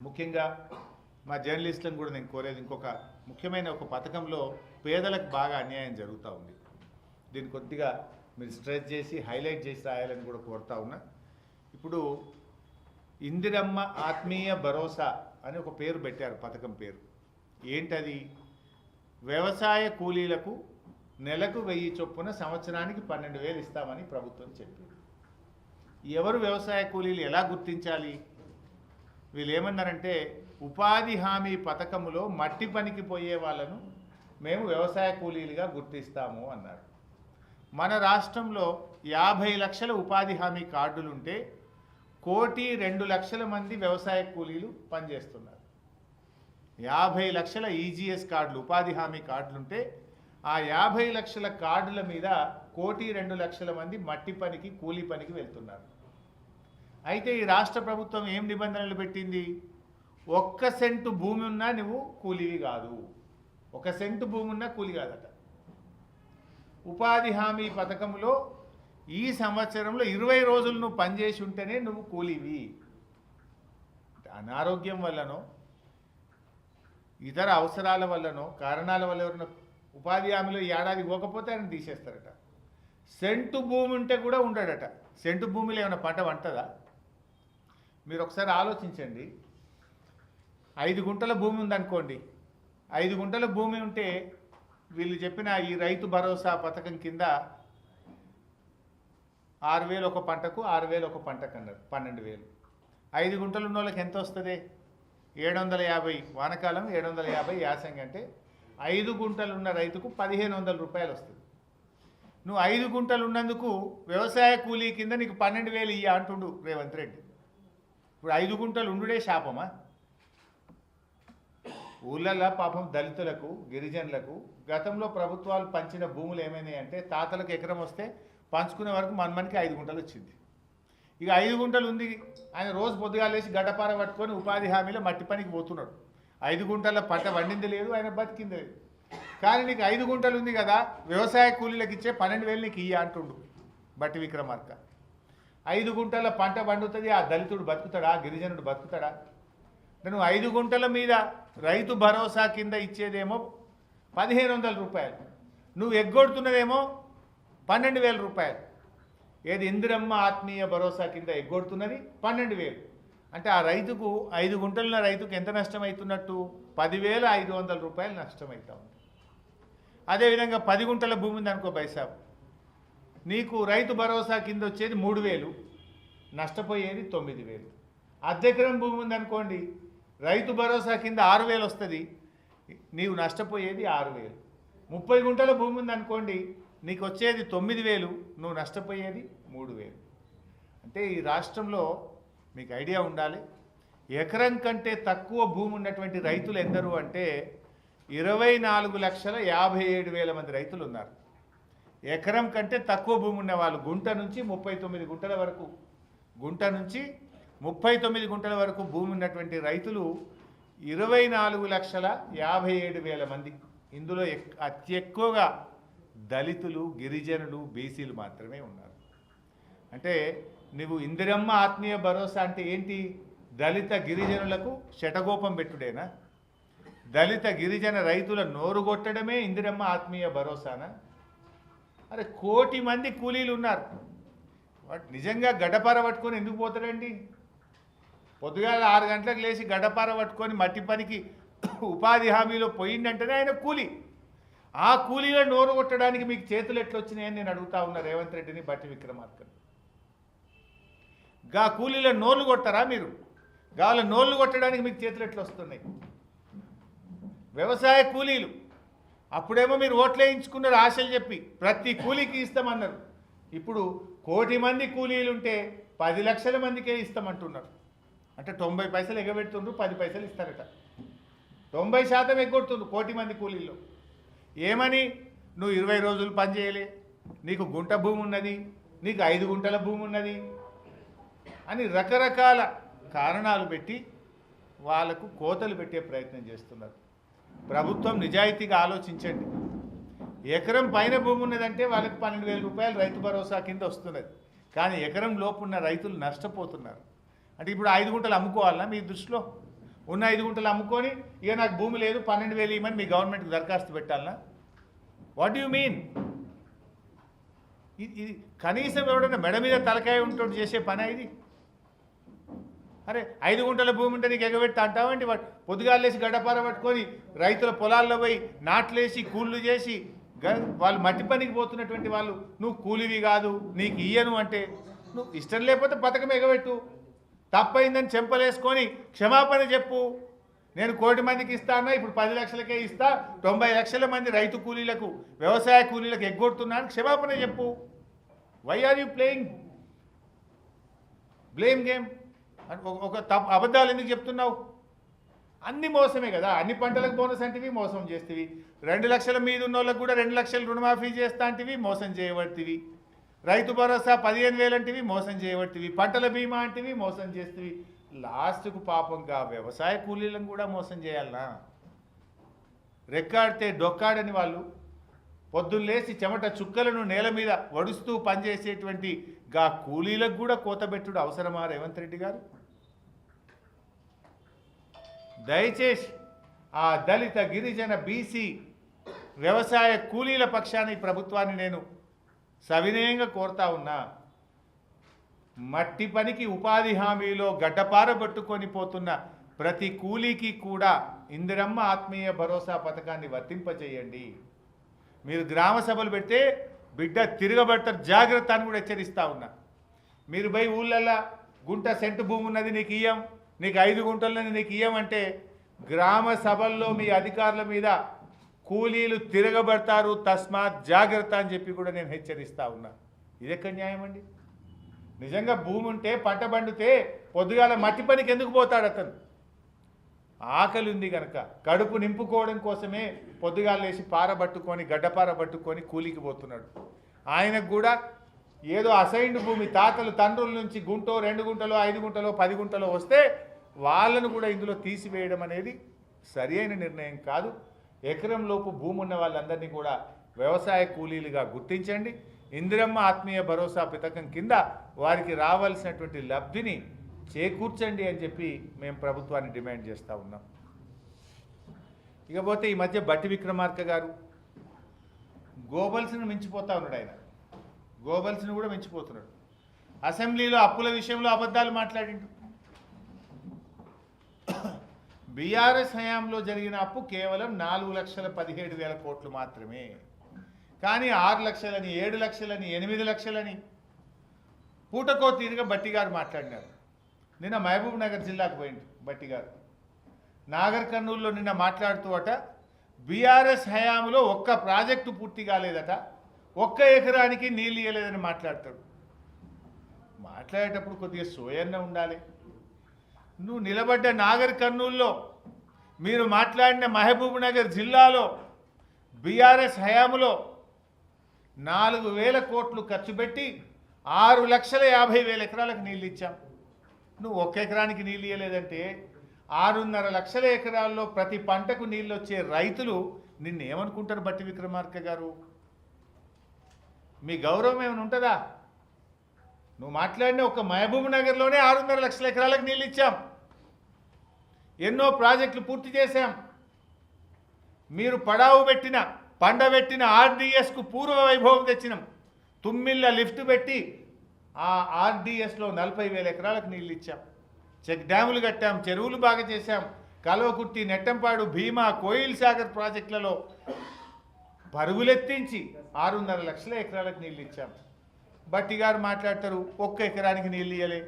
ముఖ్యంగా మా జర్నలిస్టులను కూడా నేను కోరేది ఇంకొక ముఖ్యమైన ఒక పథకంలో పేదలకు బాగా అన్యాయం జరుగుతూ ఉంది. దీన్ని కొద్దిగా మీరు స్ట్రెస్ చేసి హైలైట్ చేసి రాయాలని కూడా కోరుతా ఉన్నా. ఇప్పుడు ఇందిరమ్మ ఆత్మీయ భరోసా అని ఒక పేరు పెట్టారు, పథకం పేరు. ఏంటది? వ్యవసాయ కూలీలకు నెలకు 1000 చొప్పున సంవత్సరానికి 12,000 ఇస్తామని ప్రభుత్వం చెప్పింది. ఎవరు వ్యవసాయ కూలీలు ఎలా గుర్తించాలి? వీళ్ళు ఏమన్నారంటే ఉపాధి హామీ పథకములో మట్టి పనికి పోయే వాళ్ళను మేము వ్యవసాయ కూలీలుగా గుర్తిస్తాము అన్నారు. మన రాష్ట్రంలో 50 లక్షల ఉపాధి హామీ కార్డులుంటే 1,02,00,000 మంది వ్యవసాయ కూలీలు పనిచేస్తున్నారు. 50 లక్షల ఈజీఎస్ కార్డులు, ఉపాధి హామీ కార్డులుంటే ఆ 50 లక్షల కార్డుల మీద 1,02,00,000 మంది మట్టి పనికి, కూలీ పనికి వెళ్తున్నారు. అయితే ఈ రాష్ట్ర ప్రభుత్వం ఏం నిబంధనలు పెట్టింది? 1 సెంటు భూమి ఉన్నా నువ్వు కూలీవి కాదు. 1 సెంటు భూమి ఉన్నా కూలీ కాదట. ఉపాధి హామీ పథకంలో ఈ సంవత్సరంలో 20 రోజులు నువ్వు పనిచేసి ఉంటేనే నువ్వు కూలీవి. అనారోగ్యం వల్లనో ఇతర అవసరాల వల్లనో కారణాల వల్ల ఎవరైనా ఉపాధి హామీలో ఏడాది పోకపోతే ఆయన తీసేస్తారట. సెంటు భూమి ఉంటే కూడా ఉండడట. సెంటు భూమిలో ఏమైనా పంట వంటదా? మీరు ఒకసారి ఆలోచించండి. 5 గుంటల భూమి ఉందనుకోండి. 5 గుంటల భూమి ఉంటే వీళ్ళు చెప్పిన ఈ రైతు భరోసా పథకం కింద 6,000 ఒక పంటకు, 6,000 ఒక పంటకు అన్నారు. 12,000. 5 గుంటలు ఉన్న వాళ్ళకి ఎంత వస్తుంది? 750 వానకాలం, 750 యాసంగి. అంటే 5 గుంటలు ఉన్న రైతుకు 1,500 రూపాయలు వస్తుంది. నువ్వు 5 గుంటలు ఉన్నందుకు వ్యవసాయ కూలీ కింద నీకు 12,000 ఇయ్య అంటుండు రేవంత్ రెడ్డి. ఇప్పుడు 5 గుంటలు ఉండుడే శాపమా? ఊళ్ళల్లో పాపం దళితులకు, గిరిజనులకు గతంలో ప్రభుత్వాలు పంచిన భూములు ఏమైనాయి అంటే తాతలకు ఎకరం వస్తే పంచుకునే వరకు మనకి 5 గుంటలు వచ్చింది. ఇక 5 గుంటలు ఉంది, ఆయన రోజు పొద్దుగాలేసి గడ్డపార పట్టుకొని ఉపాధి హామీలో మట్టి పనికి పోతున్నాడు. 5 గుంటల పంట వండింది లేదు, ఆయన బతికింది లేదు. కానీ నీకు 5 గుంటలు ఉంది కదా, వ్యవసాయ కూలీలకు ఇచ్చే 12,000 నీకు ఇయ్య అంటుండు బట్టి విక్రమార్క. 5 గుంటల పంట పండుతుంది, ఆ దళితుడు బతుకుతాడా? గిరిజనుడు బతుకుతాడా? నువ్వు 5 గుంటల మీద రైతు భరోసా కింద ఇచ్చేదేమో 1,500 రూపాయలు, నువ్వు ఎగ్గొడుతున్నదేమో 12,000 రూపాయలు. ఏది? ఇందిరమ్మ ఆత్మీయ భరోసా కింద ఎగ్గొడుతున్నది 12,000. అంటే ఆ రైతుకు 5 గుంటలున్న రైతుకు ఎంత నష్టం అవుతున్నట్టు? 10,500 రూపాయలు నష్టమవుతా ఉంది. అదేవిధంగా 10 గుంటల భూమి ఉందనుకో బైసాబ్, నీకు రైతు భరోసా కింద వచ్చేది 3,000, నష్టపోయేది 9,000. అర్ధెకరం భూమి ఉందనుకోండి, రైతు భరోసా కింద 6,000 వస్తుంది, నీవు నష్టపోయేది 6,000. 30 గుంటల భూమి ఉందనుకోండి, నీకు వచ్చేది 9,000, నువ్వు నష్టపోయేది 3,000. అంటే ఈ రాష్ట్రంలో మీకు ఐడియా ఉండాలి, ఎకరం కంటే తక్కువ భూమి ఉన్నటువంటి రైతులు ఎందరు అంటే 24,57,000 మంది రైతులు ఉన్నారు. ఎకరం కంటే తక్కువ భూమి ఉన్న వాళ్ళు గుంట నుంచి 39 గుంటల వరకు, గుంట నుంచి 39 గుంటల వరకు భూమి ఉన్నటువంటి రైతులు 24,57,000 మంది. ఇందులో అతి ఎక్కువగా దళితులు, గిరిజనులు, బీసీలు మాత్రమే ఉన్నారు. అంటే నువ్వు ఇందిరమ్మ ఆత్మీయ భరోసా అంటే ఏంటి? దళిత గిరిజనులకు శటగోపం పెట్టుడేనా? దళిత గిరిజన రైతుల నోరు కొట్టడమే ఇందిరమ్మ ఆత్మీయ భరోసానా? అరే 1 కోటి మంది కూలీలు ఉన్నారు. నిజంగా గడ్డపార పట్టుకొని ఎందుకు పోతాడండి? పొద్దుగాల 6 గంటలకు లేచి గడ్డపార పట్టుకొని మట్టి పనికి ఉపాధి హామీలో పోయిందంటేనే ఆయన కూలీ. ఆ కూలీలో నోరు కొట్టడానికి మీకు చేతులు ఎట్లా వచ్చినాయని నేను అడుగుతా ఉన్నా రేవంత్ రెడ్డిని, బట్టి విక్రమార్కని. గా కూలీలో నోర్లు కొట్టరా మీరు? వాళ్ళ నోర్లు కొట్టడానికి మీకు చేతులు ఎట్లా వస్తున్నాయి? వ్యవసాయ కూలీలు అప్పుడేమో మీరు ఓట్లు వేయించుకున్నారు ఆశలు చెప్పి, ప్రతి కూలీకి ఇస్తామన్నారు. ఇప్పుడు 1 కోటి మంది కూలీలు ఉంటే 10 లక్షల మందికే ఇస్తామంటున్నారు. అంటే 90 పైసలు ఎగబెడుతుండ్రు, 10 పైసలు ఇస్తారట. 90% ఎగ్గొడుతుండ్రు 1 కోటి మంది కూలీల్లో. ఏమని? నువ్వు 20 రోజులు పని చేయలే, నీకు గుంట భూమి ఉన్నది, నీకు 5 గుంటల భూమి ఉన్నది అని రకరకాల కారణాలు పెట్టి వాళ్ళకు కోతలు పెట్టే ప్రయత్నం చేస్తున్నారు. ప్రభుత్వం నిజాయితీగా ఆలోచించండి. ఎకరం పైన భూమి ఉన్నదంటే వాళ్ళకి 12,000 రూపాయలు రైతు భరోసా కింద వస్తున్నది. కానీ ఎకరం లోపు ఉన్న రైతులు నష్టపోతున్నారు. అంటే ఇప్పుడు 5 గుంటలు అమ్ముకోవాలన్నా మీ దృష్టిలో? ఉన్న 5 గుంటలు అమ్ముకొని ఇక నాకు భూమి లేదు 12,000 ఇవ్వమని మీ గవర్నమెంట్కి దరఖాస్తు పెట్టాలనా? What you mean? ఇది కనీసం ఎవడన్నా మెడ మీద తలకాయ ఉంటూ చేసే పని ఇది? అరే 5 గుంటల భూమి ఉంటే నీకు ఎగబెట్టి అంటావండి. పొద్దుగాలేసి గడ్డపార పట్టుకొని రైతుల పొలాల్లో పోయి నాట్లేసి కూళ్ళు చేసి వాళ్ళు మట్టి పనికి పోతున్నటువంటి వాళ్ళు నువ్వు కూలివి కాదు నీకు ఇయ్యను అంటే నువ్వు ఇష్టం లేకపోతే పథకం ఎగబెట్టు. తప్పైందని చెంపలేసుకొని క్షమాపణ చెప్పు. నేను 1 కోటి మందికి ఇస్తానా, ఇప్పుడు 10 లక్షలకే ఇస్తా, 90 లక్షల మంది రైతు కూలీలకు వ్యవసాయ కూలీలకు ఎగ్గొడుతున్నాను, క్షమాపణ చెప్పు. Why are you playing blame game? ఒక అబద్ధాలు ఎందుకు చెప్తున్నావు? అన్ని మోసమే కదా. అన్ని పంటలకు బోనస్ అంటివి మోసం చేస్తేవి, 2 లక్షల మీద ఉన్న వాళ్ళకు కూడా 2 లక్షలు రుణమాఫీ చేస్తా అంటివి మోసం చేయబడుతుంది, రైతు భరోసా 15,000 అంటివి మోసం చేయబడుతుంది, పంటల బీమా అంటివి మోసం చేస్తేవి. లాస్ట్కు పాపంగా వ్యవసాయ కూలీలను కూడా మోసం చేయాలనా? రెక్కాడితే డొక్కాడని వాళ్ళు పొద్దున్న లేచి చెమట చుక్కలను నేల మీద వడుస్తూ పనిచేసేటువంటి గా కూలీలకు కూడా కోతబెట్టుడు అవసరమా రేవంత్ రెడ్డి గారు? దయచేసి ఆ దళిత గిరిజన బీసీ వ్యవసాయ కూలీల పక్షాన ఈ ప్రభుత్వాన్ని నేను సవినయంగా కోరుతా ఉన్నా. మట్టి పనికి ఉపాధి హామీలో గడ్డపారబట్టుకొని పోతున్న ప్రతి కూలీకి కూడా ఇందిరమ్మ ఆత్మీయ భరోసా పథకాన్ని వర్తింపజేయండి. మీరు గ్రామ సభలు పెడితే బిడ్డ తిరగబడతారు, జాగ్రత్త అని కూడా హెచ్చరిస్తూ ఉన్నా. మీరు పోయి ఊళ్ళల్లో గుంట సెంటు భూమి ఉన్నది నీకు ఇయ్యం, నీకు 5 గుంటలని నీకు ఇయ్యమంటే గ్రామ సభల్లో మీ అధికారుల మీద కూలీలు తిరగబడతారు, తస్మాత్ జాగ్రత్త అని చెప్పి కూడా నేను హెచ్చరిస్తూ ఉన్నా. ఇది ఎక్కడ న్యాయం అండి? నిజంగా భూమి ఉంటే పంట పండితే పొద్దుగాల మట్టి పనికి ఎందుకు పోతాడు అతను? ఆకలి ఉంది కనుక కడుపు నింపుకోవడం కోసమే పొద్దుగాల లేచి పారబట్టుకొని గడ్డపార పట్టుకొని కూలికి పోతున్నాడు. ఆయనకు కూడా ఏదో అసైన్డ్ భూమి తాతలు తండ్రుల నుంచి గుంటో 2 గుంటలో 5 గుంటలో 10 గుంటలో వస్తే వాళ్ళను కూడా ఇందులో తీసివేయడం అనేది సరి అయిన నిర్ణయం కాదు. ఎకరం లోపు భూమి ఉన్న వాళ్ళందరినీ కూడా వ్యవసాయ కూలీలుగా గుర్తించండి. ఇందిరమ్మ ఆత్మీయ భరోసా పథకం కింద వారికి రావాల్సినటువంటి లబ్ధిని చేకూర్చండి అని చెప్పి మేము ప్రభుత్వాన్ని డిమాండ్ చేస్తూ ఉన్నాం. ఇకపోతే ఈ మధ్య బట్టి విక్రమార్క గారు గోబల్స్ను మించిపోతూ ఉన్నాడు. ఆయన గోబల్స్ను కూడా మించిపోతున్నాడు. అసెంబ్లీలో అప్పుల విషయంలో అబద్ధాలు మాట్లాడిండు. బీఆర్ఎస్ హయాంలో జరిగిన అప్పు కేవలం 4,17,000 కోట్లు మాత్రమే. కానీ 6 లక్షలని 7 లక్షలని 8 లక్షలని పూటకో తీరుగా బట్టి గారు మాట్లాడినారు. నిన్న మహబూబ్ నగర్ జిల్లాకు పోయింది బట్టి గారు. నాగర్ కర్నూలులో నిన్న మాట్లాడుతూ అట బీఆర్ఎస్ హయాంలో ఒక్క ప్రాజెక్టు పూర్తి కాలేదట, 1 ఎకరానికి నీళ్ళు ఇవ్వలేదని మాట్లాడతాడు. మాట్లాడేటప్పుడు కొద్దిగా సోయన్న ఉండాలి. నువ్వు నిలబడ్డ నాగర్ కర్నూలులో, మీరు మాట్లాడిన మహబూబ్ నగర్ జిల్లాలో బీఆర్ఎస్ హయాంలో 4,000 కోట్లు ఖర్చు పెట్టి 6,50,000 ఎకరాలకు నీళ్ళు ఇచ్చాం. నువ్వు 1 ఎకరానికి నీళ్ళు ఇవ్వలేదంటే 6.5 లక్షల ఎకరాల్లో ప్రతి పంటకు నీళ్ళు వచ్చే రైతులు నిన్ను ఏమనుకుంటారు? బట్టి విక్రమార్క గారు, మీ గౌరవం ఏమైనా ఉంటుందా? నువ్వు మాట్లాడిన ఒక మహబూబ్ నగర్లోనే 6.5 లక్షల ఎకరాలకు నీళ్ళు ఇచ్చాం, ఎన్నో ప్రాజెక్టులు పూర్తి చేశాం. మీరు పడావు పెట్టిన పండబెట్టిన ఆర్డీఎస్కు పూర్వ వైభవం తెచ్చినాం. తుమ్మిళ్ళ లిఫ్ట్ పెట్టి ఆ ఆర్డీఎస్లో 40,000 ఎకరాలకు నీళ్ళు ఇచ్చాం. చెక్ డ్యాములు కట్టాం, చెరువులు బాగా చేశాం. కల్వకుర్తి, నెట్టంపాడు, భీమా, కోయిల్ సాగర్ ప్రాజెక్టులలో పరుగులెత్తించి 6.5 లక్షల ఎకరాలకు నీళ్ళు ఇచ్చాం. బట్టి గారు మాట్లాడతారు 1 ఎకరానికి నీళ్ళు ఇవ్వలే,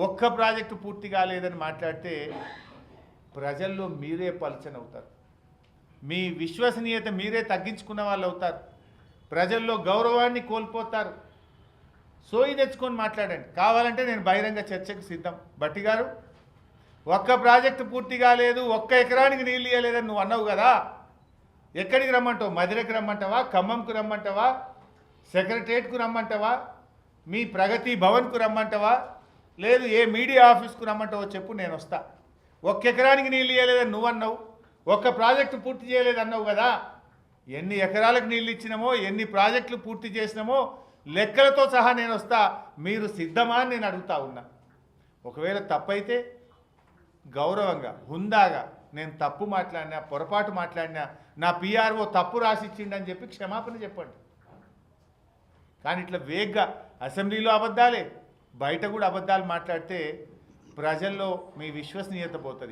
1 ప్రాజెక్టు పూర్తి కాలేదని మాట్లాడితే ప్రజల్లో మీరే పలచన అవుతారు. మీ విశ్వసనీయత మీరే తగ్గించుకున్న వాళ్ళు అవుతారు. ప్రజల్లో గౌరవాన్ని కోల్పోతారు. సోయి తెచ్చుకొని మాట్లాడండి. కావాలంటే నేను బహిరంగ చర్చకు సిద్ధం. బట్టి గారు, 1 ప్రాజెక్టు పూర్తి కాలేదు, 1 ఎకరానికి నీళ్ళు ఇవ్వలేదని నువ్వు అన్నావు కదా, ఎక్కడికి రమ్మంటావు? మధిరకు రమ్మంటావా? ఖమ్మంకు రమ్మంటావా? సెక్రటరియట్కు రమ్మంటావా? మీ ప్రగతి భవన్కు రమ్మంటావా? లేదు ఏ మీడియా ఆఫీస్కు రమ్మంటావో చెప్పు, నేను వస్తా. 1 ఎకరానికి నీళ్ళు ఇవ్వలేదని నువ్వు అన్నావు, 1 ప్రాజెక్టు పూర్తి చేయలేదన్నావు కదా. ఎన్ని ఎకరాలకు నీళ్ళు ఇచ్చినామో, ఎన్ని ప్రాజెక్టులు పూర్తి చేసినామో లెక్కలతో సహా నేను వస్తా. మీరు సిద్ధమా అని నేను అడుగుతా ఉన్నా. ఒకవేళ తప్పైతే గౌరవంగా హుందాగా నేను తప్పు మాట్లాడినా పొరపాటు మాట్లాడినా నా పిఆర్ఓ తప్పు రాసిచ్చిండని చెప్పి క్షమాపణ చెప్పండి. కానీ ఇట్లా వేగ్గా అసెంబ్లీలో అబద్ధాలే బయట కూడా అబద్ధాలు మాట్లాడితే ప్రజల్లో మీ విశ్వసనీయత పోతుంది.